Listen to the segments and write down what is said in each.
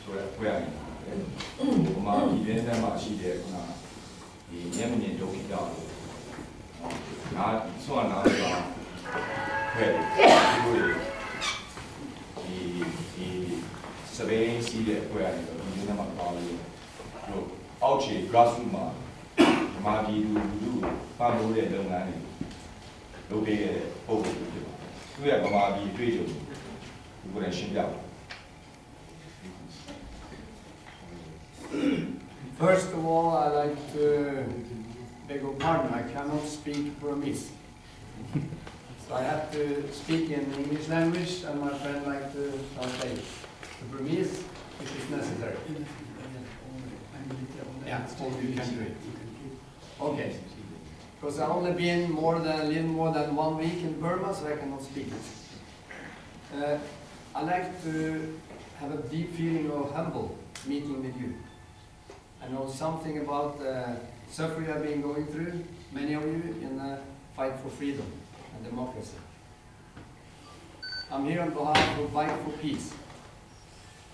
ဆိုတဲ့ဖွဲ့ရတယ်ဟိုမှာဒီလင်းထဲမှာရှိတဲ့ခုနဒီမျက်မြင်ဒုက္ခကြောင့်နားဆွမ်းနားဆိုတာဖွဲ့ဒီစပိန်စီးတဲ့ဖွဲ့ရတယ်ဒီလင်းထဲမှာပါလို့တို့အောက်ခြေ grassroots မှာဒီမှာဒီလူပံ့ပိုးတဲ့လုပ်ငန်းတွေလုပ်ပေးတဲ့ပုံစံတွေဖြစ်ပါတယ်သူရဲ့ဗမာပြည်တွေ့ကြုံဒီကိုယ်တိုင်ရှင်းပြပါ First of all, I like to beg your pardon. I cannot speak Burmese, so I have to speak in English language, and my friend like to translate the Burmese if it's necessary. Yeah, so you can do it. Okay. Because I've only been a little more than 1 week in Burma, so I cannot speak it. I like to have a deep feeling of humble meeting with you. I know something about the suffering I've been going through, many of you, in the fight for freedom and democracy. I'm here on behalf of Bike for Peace.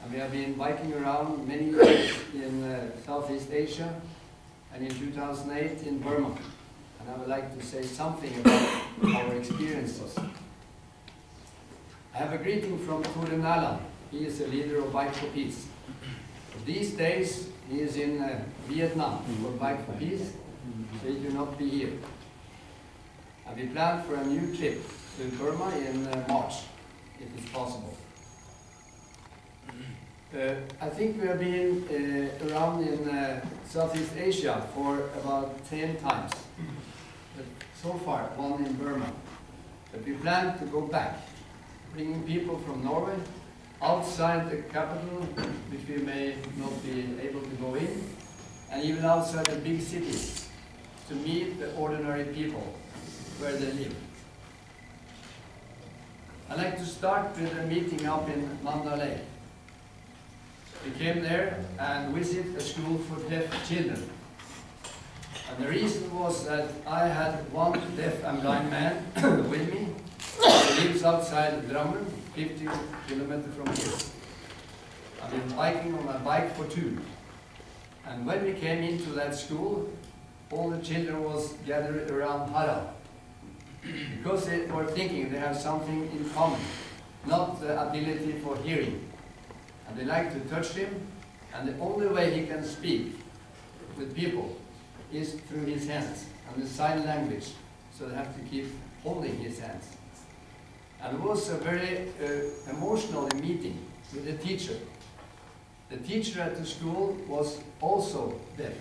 And we have been biking around many years in Southeast Asia and in 2008 in Burma. And I would like to say something about our experiences. I have a greeting from Tore Naland. He is a leader of Bike for Peace. These days, he is in Vietnam for Bike for Peace, so he cannot be here. And we plan for a new trip to Burma in March, if it's possible. I think we have been around in Southeast Asia for about 10 times. But so far, 1 in Burma. But we plan to go back, bringing people from Norway, outside the capital, which we may not be able to go in, and even outside the big cities, to meet the ordinary people where they live. I'd like to start with a meeting up in Mandalay. We came there and visited a school for deaf children. And the reason was that I had one deaf and blind man with me. He lives outside Drammen, 50 kilometers from here. I've been biking on my bike for 2. And when we came into that school, all the children was gathered around Harald. Because they were thinking they have something in common, not the ability for hearing. And they like to touch him, and the only way he can speak with people is through his hands and the sign language, so they have to keep holding his hands. And it was a very emotional meeting with the teacher. The teacher at the school was also deaf,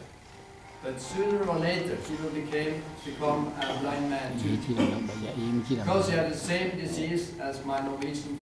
but sooner or later he will become a blind man too, because he had the same disease as my Norwegian